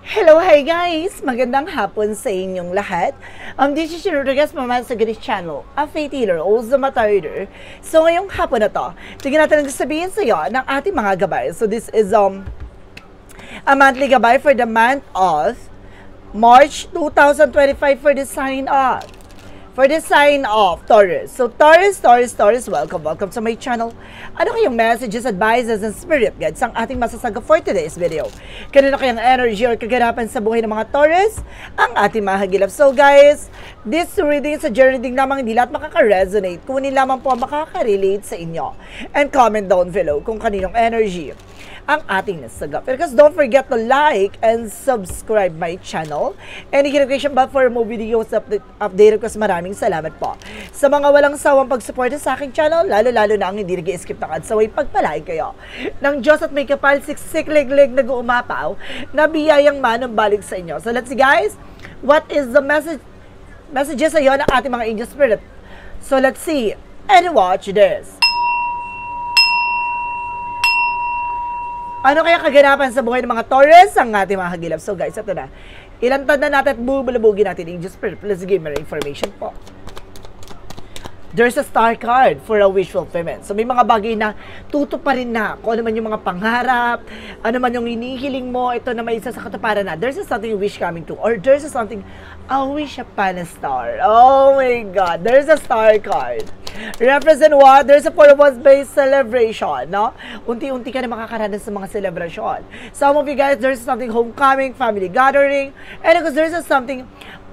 Hello, hi guys! Magandang hapon sa inyong lahat. This is Rodriguez Mama sa Ganesh Channel, a faith healer, also matarder. So ngayong hapon na to, tignan natin ang sabihin sa iyo ng ating mga gabay. So this is a monthly gabay for the month of March 2025 for the sign of Taurus. So Taurus, welcome to my channel. Ano kayong messages, advices, and spirit guides ang ating masasaga for today's video? Kanino kayang energy or kaganapan sa buhay ng mga Taurus ang ating mahagilap? So guys, this reading is a journey reading lamang, hindi lahat makaka-resonate. Kunin lamang po ang makaka-relate sa inyo. And comment down below kung kaninong energy ang ating nasagap. Because don't forget to like and subscribe my channel. And i-notification bell for more videos update ko. Maraming salamat po sa mga walang sawang pagsuporta sa aking channel, lalo-lalo na ang hindi nag-skip ng ads. Saway pagpalain kayo ng Diyos at may kapal siksik-lig-lig nag-uumapaw na biyayang manong balik sa inyo. So let's see guys, what is the messages sa iyo ng ating mga angel spirit? So let's see and watch this. Ano kaya kaganapan sa buhay ng mga Taurus ang ating mga hagilap? So guys, ito na. Ilantad na natin at bubulabugin natin yung Angel Spirit. Let's give me information po. There's a star card for a wish fulfillment. So may mga bagay na tutuparin na. Kung ano man yung mga pangarap, ano man yung hinihiling mo, ito na may isa sa katuparan na. There's something wish coming to. Or there's something, a wish upon a star. Oh my God. There's a star card. Represent what? There's a purpose-based celebration, no? Unti-unti ka na makakaranas sa mga celebration. Some of you guys, there's something homecoming, family gathering, and because there's something,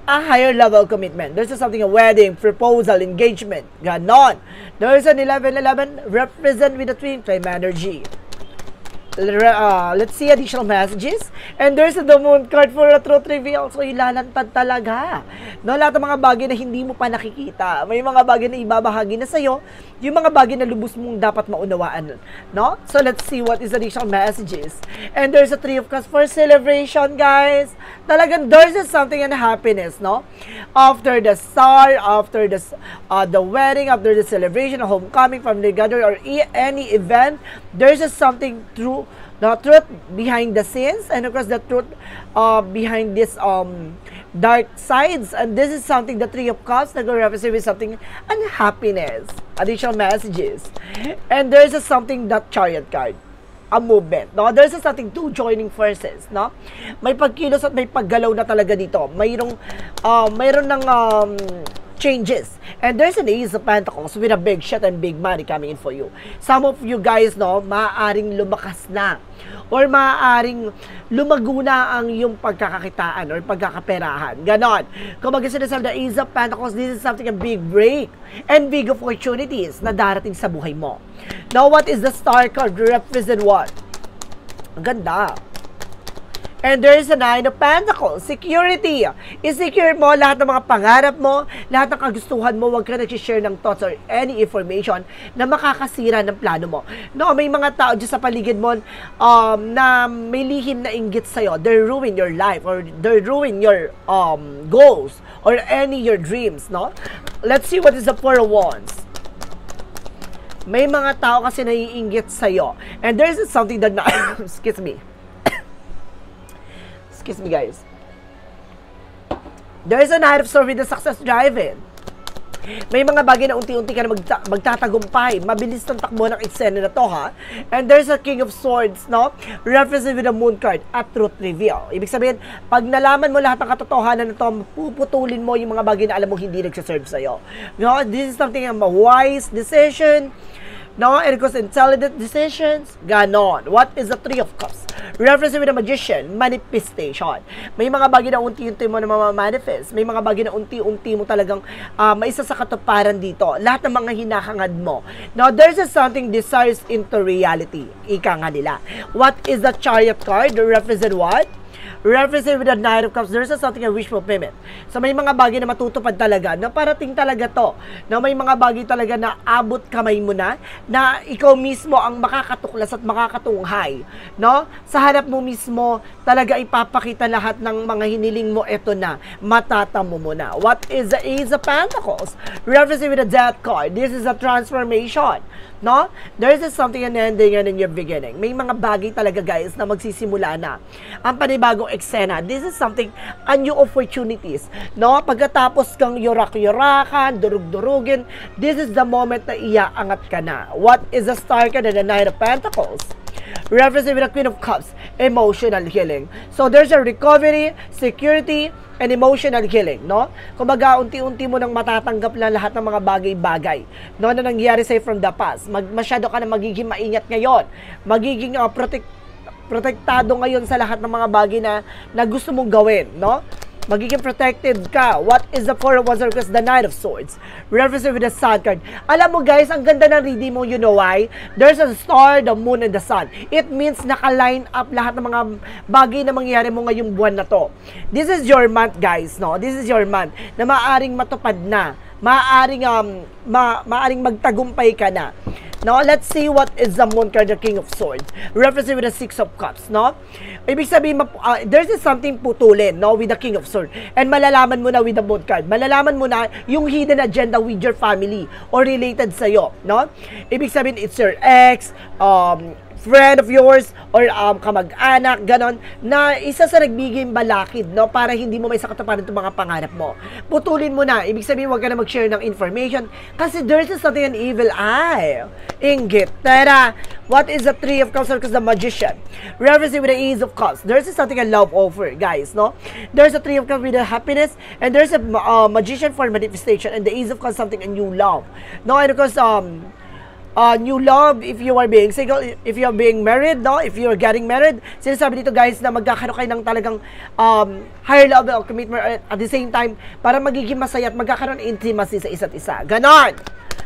a higher level commitment. There's something, a wedding, proposal, engagement, ganon. There's an 11-11, represent with the twin flame energy. Let's see additional messages. And there's the moon card for a truth reveal. So, ilalantad talaga. No, lahat ng mga bagay na hindi mo pa nakikita. May mga bagay na ibabahagi na sa'yo. Yung mga bagay na lubos mong dapat maunawaan. No? So, let's see what is additional messages. And there's a Three of Cups for celebration, guys. Talagang there's something and happiness, no? After the star, after the wedding, after the celebration, a homecoming, family gathering, or any event, there's something true. The truth behind the scenes, and of course the truth behind this dark sides, and this is something, the Three of Cups nag-represent with something unhappiness, additional messages. And there's something, that Chariot card, a movement, no? There's something, two joining forces, no? May pagkilos at may paggalaw na talaga dito. Mayroon ng changes. And there's an Ace of Pentacles with a big shot and big money coming in for you. Some of you guys, no, maaaring lumakas na or maaaring lumago na ang yung pagkakakitaan or pagkakaperahan. Ganon. Kung mag-sinasabi na Ace of Pentacles, this is something, a big break and big opportunities na darating sa buhay mo. Now, what is the Star card? Represent what? Ang ganda. And there is a Nine of Pentacles, security. I-secure mo lahat ng mga pangarap mo, lahat ng kagustuhan mo. Huwag ka nag-share ng thoughts or any information na makakasira ng plano mo. No, may mga tao dyan sa paligid mo na may lihim na inggit sa'yo. They ruin your life or they ruin your goals or any your dreams, no? Let's see what is the Four of Wands. May mga tao kasi naiinggit sa'yo. And there is something that excuse me, guys. There's a Knight of Swords with the success driving. May mga bagay na unti-unti ka na magtatagumpay. Mabilis ng takbo ng eksena na to, ha? And there's a King of Swords, no? Represent with the Moon card at truth reveal. Ibig sabihin, pag nalaman mo lahat ng katotohanan na to, puputulin mo yung mga bagay na alam mo hindi nagsaserve sa'yo. No? This is something, a wise decision. No, and because intelligent decisions, ganon. What is the Three of Cups? Reference with a magician, manifestation. May mga bagay na unti-unti mo na ma-manifest. May mga bagay na unti-unti mo talagang maisa sa katuparan dito. Lahat ng mga hinahangad mo. Now, there's something desires into reality. Ika nga nila. What is the Chariot card? Represent what? Represent with the Knight of Cups, there's something, a wish fulfillment. So may mga bagay na matutupad talaga, na parating talaga to, na may mga bagay talaga na abot kamay mo na ikaw mismo ang makakatuklas at makakatunghay, no? Sa harap mo mismo, talaga ipapakita lahat ng mga hiniling mo, eto na, matatamo mo na. What is the Ace of Pentacles? Represent with the Death card, this is a transformation. No? There is something an ending and in your beginning. May mga bagay talaga guys na magsisimula na. Ang panibagong panibagong eksena. This is something, a new opportunities. No? Pagkatapos kang yurak-yurakan, durug-durugin, this is the moment na iaangat ka na. What is the star card and the Knight of Pentacles? Representing the Queen of Cups, emotional healing. So there's a recovery, security, and emotional healing, no? Kumbaga, unti-unti mo nang matatanggap na lahat ng mga bagay-bagay, no, na nangyari sa'yo from the past. Masyado ka na magiging maingat ngayon. Magiging protektado ngayon sa lahat ng mga bagay na gusto mong gawin, no? Magiging protected ka. What is the Four of Wands? Because the Knight of Swords. Represented with the Sun card. Alam mo guys, ang ganda ng reading mo, you know why? There's a star, the moon, and the sun. It means naka-line up lahat ng mga bagay na mangyayari mo ngayong buwan na to. This is your month guys, no? This is your month na maaaring matupad na. Maaaring magtagumpay ka na. Now, let's see what is the Moon card, the King of Swords. Represented with the Six of Cups, no? Ibig sabihin, there's something putulin, no? With the King of Swords. And malalaman mo na with the Moon card. Malalaman mo na yung hidden agenda with your family or related sa'yo, no? Ibig sabihin, it's your ex, friend of yours, or kamag-anak, ganon, na isa sa nagbiging balakid, no? Para hindi mo may sakatuparan itong mga pangarap mo. Putulin mo na. Ibig sabihin, huwag ka na mag-share ng information kasi there's something, an evil eye. Inggit. Tara, what is the Three of Cups? Because the Magician. Referencing with the Ace of Cups. There's something, a love offer, guys, no? There's a Three of Cups with the happiness, and there's a Magician for manifestation, and the Ace of Cups, something, a new love. No, and because, new love, if you are being single, if you are being married, no? If you are getting married, sinasabi dito guys na magkakaroon kayo ng talagang higher level of commitment at the same time para magiging masaya at magkakaroon ng intimacy sa isa't isa. Ganon!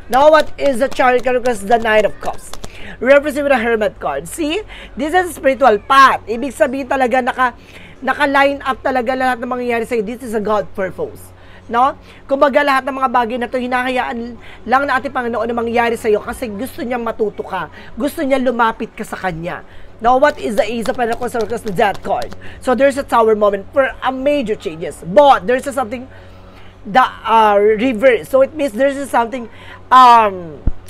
Now, what is the Chariot card? Because the Knight of Cups. Represented with the Hermit card. See? This is a spiritual path. Ibig sabihin talaga naka-line up talaga lahat ng mangyayari sa'yo. This is a God purpose. No? Kumbaga lahat ng mga bagay na ito, hinahayaan lang na ating Panginoon na mangyari sa iyo kasi gusto niya matuto ka. Gusto niya lumapit ka sa Kanya. Now, what is the Ace of Pentacles? Because the Death card. So, there's a tower moment for a major changes. But, there's a something reverse. So, it means there's a something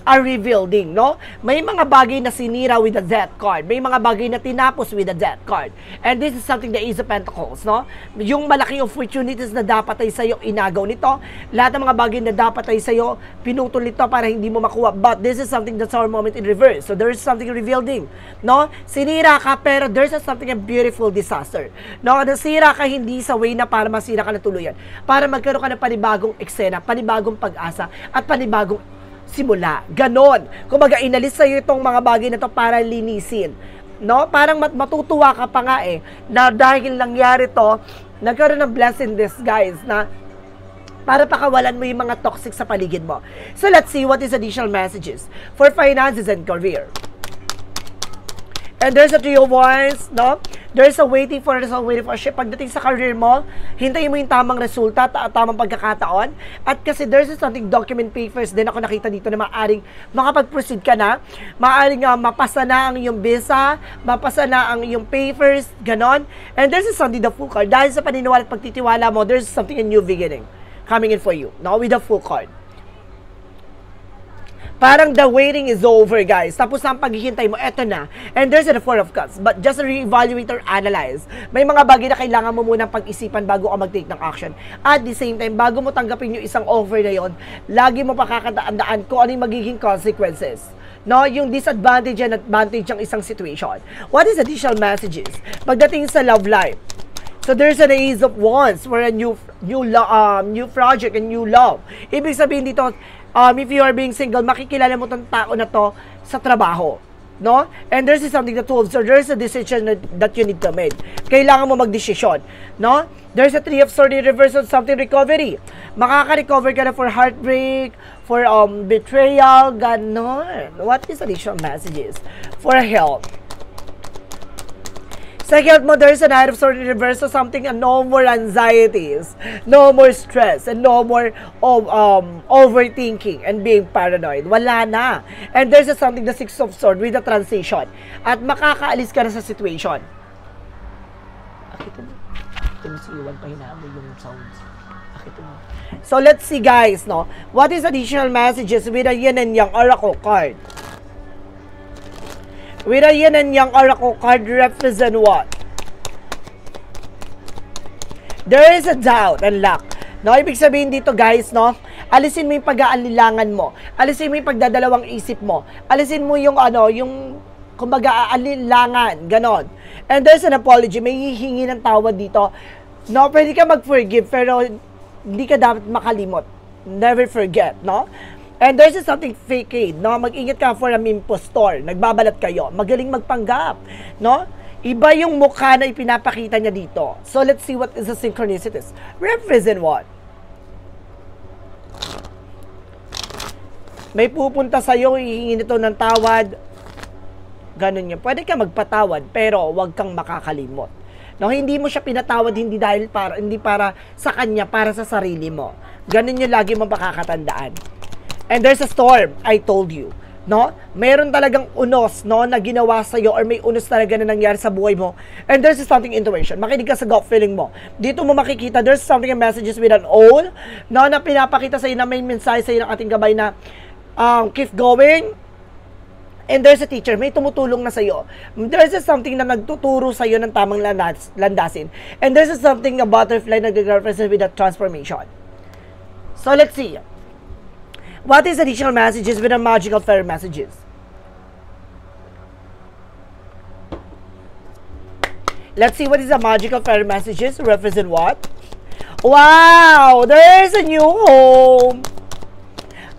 are rebuilding, no? May mga bagay na sinira with the Death card. May mga bagay na tinapos with the Death card. And this is something the Ace of Pentacles, no? Yung malaking opportunities na dapat ay sa'yo, inagaw nito. Lahat ng mga bagay na dapat ay sa'yo, pinutol nito para hindi mo makuha. But this is something that's our moment in reverse. So there is something rebuilding, no? Sinira ka, pero there's something a beautiful disaster. No? Nasira ka hindi sa way na para masira ka na tuluyan. Para magkaroon ka ng panibagong eksena, panibagong pag-asa, at panibagong simula. Ganon. Kumbaga, inalis sa'yo itong mga bagay na to para linisin. No? Parang matutuwa ka pa nga na dahil nangyari to, nagkaroon ng blessing this, guys, na para pakawalan mo yung mga toxic sa paligid mo. So, let's see what is additional messages for finances and career. And there's a Three of Wands, no? There's a waiting for a ship. Pagdating sa career mo, hintayin mo yung tamang resulta, tamang pagkakataon. At kasi there's something document papers din ako nakita dito na maaring makapag-proceed ka na. Maaring mapasa na ang iyong visa, mapasa na ang iyong papers, ganon. And there's something, the Fool card. Dahil sa paniniwala at pagtitiwala mo, there's something, a new beginning coming in for you. No? With the Fool card. Parang the waiting is over, guys. Tapos ang paghihintay mo, eto na. And there's the Four of Cups. But just re-evaluate or analyze. May mga bagay na kailangan mo munang pag-isipan bago ka mag-take ng action. At the same time, bago mo tanggapin yung isang offer na yon, lagi mo pakakandaan kung ano yung magiging consequences. No, yung disadvantage and advantage ng isang situation. What is additional messages? Pagdating sa love life, so there's an Ace of Wands for a new project and new love. Ibig sabihin dito, if you are being single, makikilala mo tong tao na to sa trabaho, no? And there's something that wolves, so there's a decision that you need to make. Kailangan mo magdesisyon, no? There's a Three of Swords in reverse of something recovery. Makaka-recover ka na for heartbreak, for betrayal, ganon. What is additional messages for health? Sa health mo, there's a Knight of Swords in reverse, so something, no more anxieties, no more stress, and no more overthinking and being paranoid. Wala na. And there's something, the Six of Swords with the transition. At makakaalis ka na sa situation. Akito mo. Tumisiwan pa hinahamol yung sounds. Akito mo. So, let's see, guys, no? What is additional messages with a Yin and Yang Oracle card? With a Yin and Yang Oracle card, represent what? There is a doubt and lack. No, ibig sabihin dito guys, no? Alisin mo yung pag-aalilangan mo. Alisin mo yung pagdadalawang isip mo. Alisin mo yung yung kumbaga aalilangan, ganon. And there's an apology, may hihingi ng tawad dito. No, pwede ka mag-forgive pero hindi ka dapat makalimot. Never forget, no? And there's something fake, no? Mag-ingat ka for an impostor. Nagbabalat kayo. Magaling magpanggap, no? Iba yung mukha na ipinapakita niya dito. So, let's see what is the synchronicities. Represent what? May pupunta sa'yo, hihingi nito ng tawad. Ganun yun. Pwede ka magpatawad, pero wag kang makakalimot. No, hindi mo siya pinatawad, hindi para sa kanya, para sa sarili mo. Ganun yung lagi mong makakatandaan. And there's a storm, I told you. No? Meron talagang unos, no, na ginawa sa iyo or may unos talaga na nangyari sa buhay mo. And there's something intuition. Makinig ka sa gut feeling mo. Dito mo makikita there's something in messages with an owl, no, na pinapakita sa iyo na may mensahe sa iyo ng ating gabay na keep going. And there's a teacher, may tumutulong na sa iyo. There's something na nagtuturo sa iyo ng tamang landasin. And there's something na butterfly na nag-represent with a transformation. So let's see. What is additional messages with the magical fairy messages? Let's see what is the magical fairy messages. Represent what? Wow! There's a new home!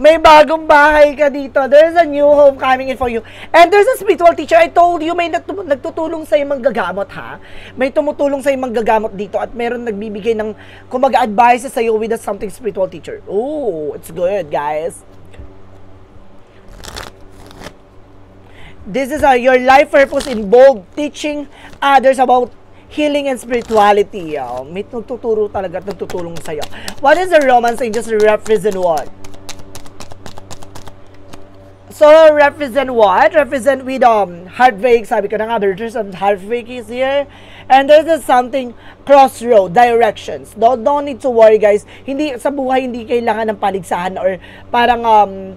May bagong bahay ka dito. There's a new home coming in for you. And there's a spiritual teacher. I told you, may nagtutulong sa'yo manggagamot, ha? May tumutulong sa'yo manggagamot dito at meron nagbibigay ng kumaga-advice sa'yo with something spiritual teacher. Oh, it's good, guys. This is your life purpose in bold, teaching others about healing and spirituality. May tuturo talaga at nagtutulong sa'yo. What is the romance angels represent what? So, represent what? Represent with heartbreak. Sabi ko na nga, there's some heartbreak is here. And there's something crossroad, directions. Don't need to worry, guys. Hindi, sa buhay, hindi kailangan ng paligsahan or parang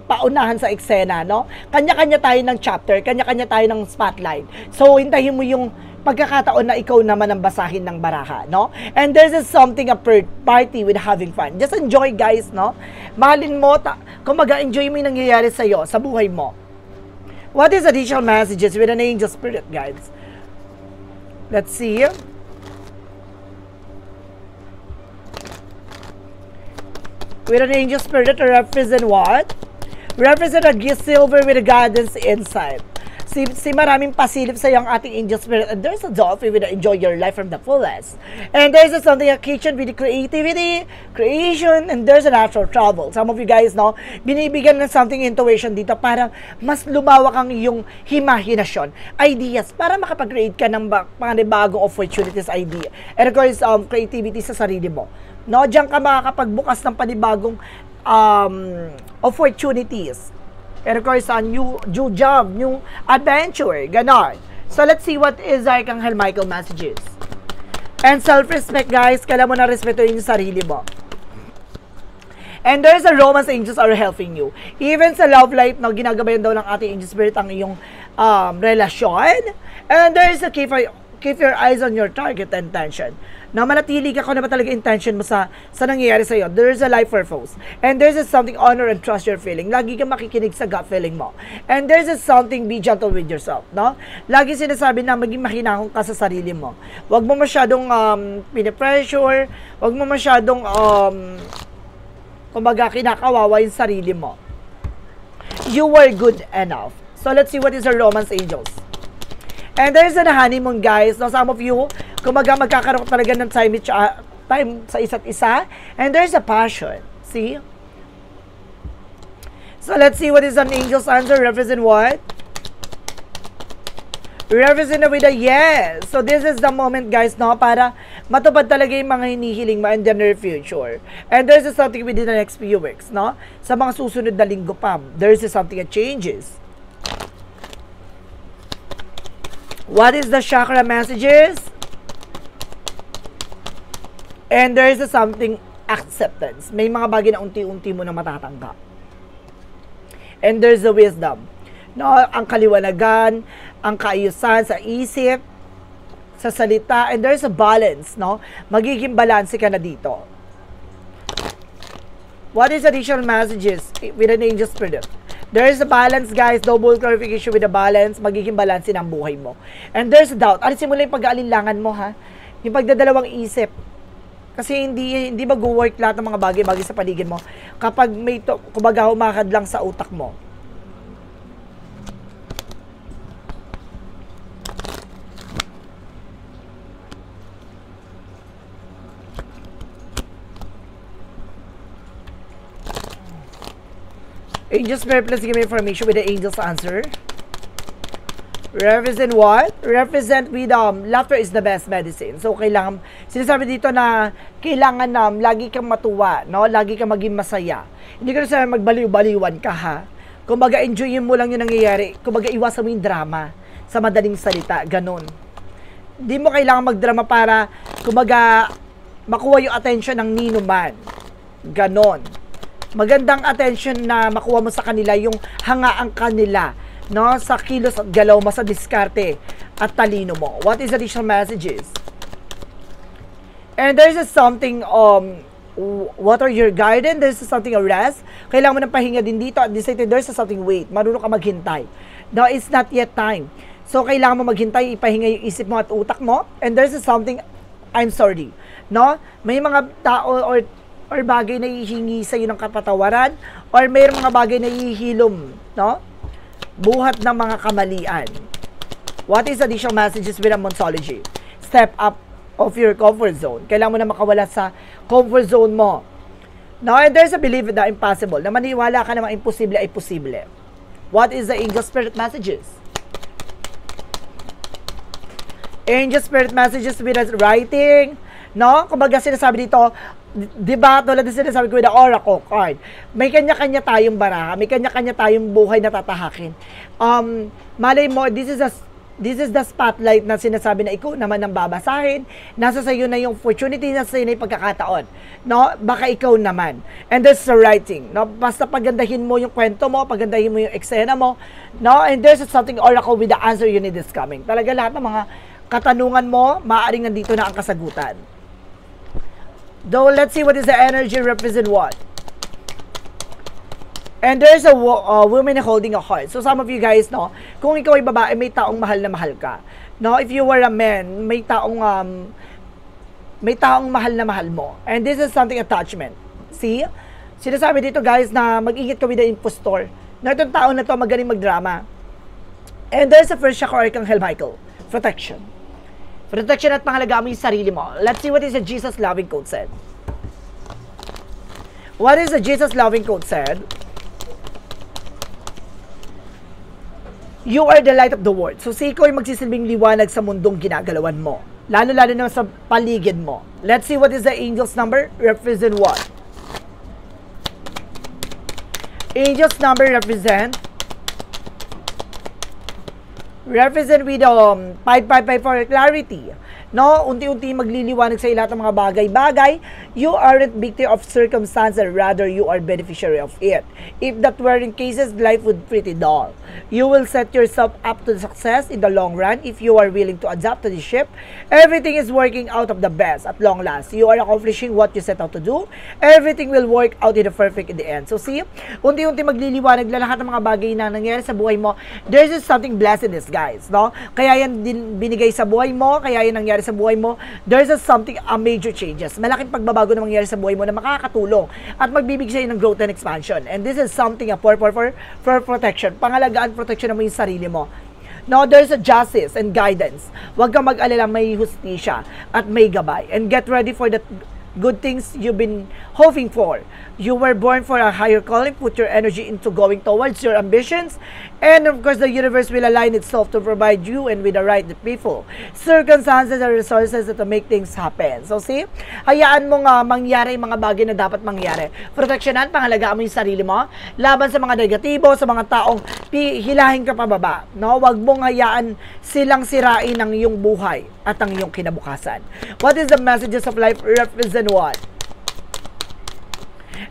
paunahan sa eksena, no? Kanya-kanya tayo ng chapter, kanya-kanya tayo ng spotlight. So, hintayin mo yung pagkakataon na ikaw naman ang basahin ng baraha, no? And there's something a party with having fun. Just enjoy, guys, no? Mahalin mo, kung mag-enjoy mo yung nangyayari sa'yo, sa buhay mo. What is additional messages with an angel spirit, guys? Let's see. With an angel spirit, represent what? Represent a silver with a guidance inside. Si maraming pasilip sa yung ating angel spirit. And there's a dolphin with a enjoy your life from the fullest. And there's something a kitchen with creativity, creation, and there's a natural travel. Some of you guys, no, binibigyan ng something intuition dito para mas lumawak ang iyong imahinasyon, ideas, para makapag-create ka ng bagong opportunities, idea. And of course, creativity sa sarili mo. No, diyan ka makakapagbukas ng panibagong opportunities. And of course, a new job, new adventure, ganon. So, let's see what is Archangel Michael messages. And self-respect, guys. Kailangan mo na respetuhin yung sarili mo. And there's a romance angels are helping you. Even sa love life, no, ginagabayan daw ng ating angel spirit ang iyong relasyon. And there's a keep your eyes on your target and intention. Na manatili ka kung ano ba talaga intention mo sa nangyayari sa'yo. There's a life purpose. And there's something honor and trust your feeling. Lagi kang makikinig sa gut feeling mo. And there's something be gentle with yourself, no? Lagi sinasabi na maging mahinahon ka sa sarili mo. Huwag mo masyadong pinipressure. Huwag mo masyadong kumbaga kinakawawa yung sarili mo. You were good enough. So let's see what is the romance angels. And there's a honeymoon, guys. No, some of you, kumaga magkakaroon talaga ng time sa isa't isa. And there's a passion. See? So, let's see what is an angel's answer. Represent what? Represent with a yes. So, this is the moment, guys, no, para matupad talaga yung mga hinihiling mo in the near future. And there's something within the next few weeks, no? Sa mga susunod na linggo pa, there's something that changes. What is the chakra messages? And there is something acceptance. May mga bagay na unti-unti mo na matatanggap. And there's the wisdom. No, ang kaliwanagan, ang kaayusan sa isip, sa salita, and there's a balance, no? Magiging balance ka na dito. What is additional messages with an angel spirit? There is a balance, guys. Double clarification with a balance. Magiging balance ang buhay mo. And there's a doubt. Alisin mo lang yung pag-aalinlangan mo, ha? Yung pagdadalawang isip. Kasi hindi mag-work lahat ng mga bagay-bagay sa paligid mo kapag may kumbaga humakad lang sa utak mo. Angel Spirit, please give me information with the angel's answer. Represent what? Represent with laughter is the best medicine. So, kailangan, sinasabi dito na kailangan lagi kang matuwa, no? Lagi kang maging masaya. Hindi ko na sabi magbaliw-baliwan ka, ha? Kumbaga, enjoyin mo lang yung nangyayari. Kumbaga, iwasan mo yung drama sa madaling salita. Ganon. Hindi mo kailangan magdrama para, kumbaga, makuha yung attention ng nino man. Ganon. Magandang attention na makuha mo sa kanila, yung hangaan kanila, no, sa kilos at galaw mo, sa diskarte at talino mo. What is additional messages? And there's something, what are your guidance? There's something, a rest. Kailangan mo ng pahinga din dito. At there's something, wait. Marunong ka maghintay. No, it's not yet time. So, kailangan mo maghintay, ipahinga yung isip mo at utak mo. And there's something, I'm sorry. No? May mga tao or bagay na hihingi sa iyo ng kapatawaran, or mayroong mga bagay na hihilom, no? Buhat ng mga kamalian. What is additional messages with a Monsology? Step up of your comfort zone. Kailangan mo na makawala sa comfort zone mo. Now, and there's a belief na impossible, na maniwala ka na mga imposible ay posible. What is the angel spirit messages? Angel spirit messages with a writing, no? Kumbaga sinasabi dito, diba, tulad din sinasabi ko with the Oracle card, may kanya-kanya tayong baraha, may kanya-kanya tayong buhay na tatahakin. Malay mo, this is the spotlight na sinasabi na ikaw naman ang babasahin, nasa sayo na yung opportunity, nasa sayo na yung pagkakataon, no? Baka ikaw naman. And there's the writing, no? Basta pagandahin mo yung kwento mo, pagandahin mo yung eksena mo, no? And there's something Oracle with the answer you need is coming. Talaga lahat ng mga katanungan mo, maaaring nandito na ang kasagutan. Though, let's see what is the energy represent what. And there's a woman holding a heart. So, some of you guys, no, kung ikaw ay babae, may taong mahal na mahal ka. No, if you were a man, may taong mahal na mahal mo. And this is something attachment. See? Sinasabi dito, guys, na mag-ingat ka with the impostor. Na itong taong na to magaling magdrama. And there's a first chakra Archangel Michael. Protection. Protection at pangalagaan mo yung sarili mo. Let's see what is the Jesus loving code said. What is the Jesus loving code said? You are the light of the world. So, si ikaw ay magsisilbing liwanag sa mundong ginagalawan mo. Lalo-lalo na sa paligid mo. Let's see what is the angel's number. Represent what? Angel's number represent with 5554 for clarity. No, unti-unti magliliwanag sa lahat ng mga bagay-bagay. You aren't victim of circumstances, rather you are beneficiary of it. If that were in cases, life would pretty dull. You will set yourself up to success in the long run if you are willing to adapt to the ship. Everything is working out of the best at long last. You are accomplishing what you set out to do. Everything will work out in the perfect in the end. So see, unti-unti magliliwanag na lahat ng mga bagay na nangyayari sa buhay mo. There's just something blessedness, guys, no? Kaya yan din binigay sa buhay mo, kaya yan nangyari sa buhay mo. There's just something, major changes. Malaking pagbabago na mangyayari sa buhay mo na makakatulong at magbibigay sa'yo ng growth and expansion. And this is something for protection. Pangalagaan, protection mo yung sarili mo. No, there's a justice and guidance. Huwag kang mag-alala, may hustisya at may gabay. And get ready for the good things you've been hoping for. You were born for a higher calling. Put your energy into going towards your ambitions. And of course, the universe will align itself to provide you and with the right people, circumstances and resources that to make things happen. So see, hayaan mo nga mangyari yung mga bagay na dapat mangyari. Proteksyonan, pangalagaan mo yung sarili mo. Laban sa mga negatibo, sa mga taong hilahin ka pababa. No? Huwag mong hayaan silang sirain ang iyong buhay at ang iyong kinabukasan. What is the messages of life represent what?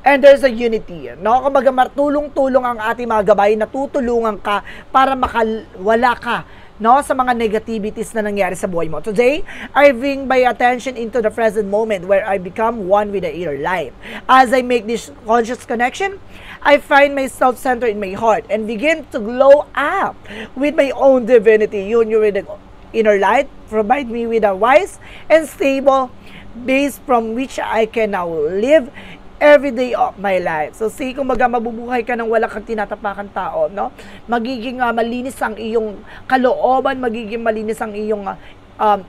And there's a unity, no? Kumbaga, tulong-tulong ang ating mga gabay na tutulungan ka para makawala ka no, sa mga negativities na nangyari sa buhay mo. Today, I bring my attention into the present moment where I become one with the inner light. As I make this conscious connection, I find myself centered in my heart and begin to glow up with my own divinity. Union with the inner light provide me with a wise and stable base from which I can now live every day of my life. So, say, kung mabubuhay ka ng wala kang tinatapakan tao, no? Magiging malinis ang iyong kalooban, magiging malinis ang iyong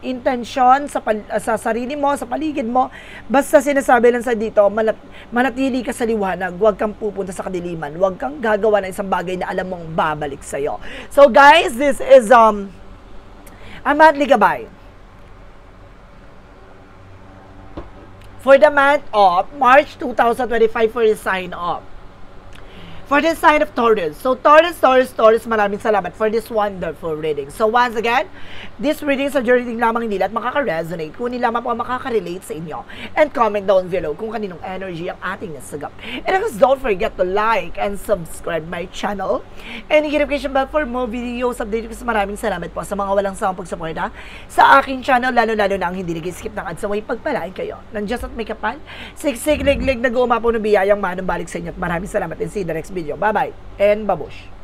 intensyon sa sarili mo, sa paligid mo. Basta sinasabi lang sa dito, manatili ka sa liwanag, huwag kang pupunta sa kadiliman, huwag kang gagawa ng isang bagay na alam mong babalik sa'yo. So, guys, this is a monthly gabay for the month of March 2025 for the sign of. For the sign of Taurus. So, Taurus, maraming salamat for this wonderful reading. So, once again, this reading sa reading lamang nila at makaka-resonate. Kung hindi lamang po makaka-relate sa inyo. And comment down below kung kaninong energy ang ating nasagap. And of course, don't forget to like and subscribe my channel. And notification bell for more videos. Update ko sa maraming salamat po sa mga walang sawang pagsuporta sa aking channel. Lalo-lalo na ang hindi nag-skip ng ads. Saway pagpalain kayo. Nang Diyos at may kapal. Siksik, liglig, nag-uumapo ng biyayang manong balik sa inyo. At maraming salamat and see you in the next video. Bye-bye and babush!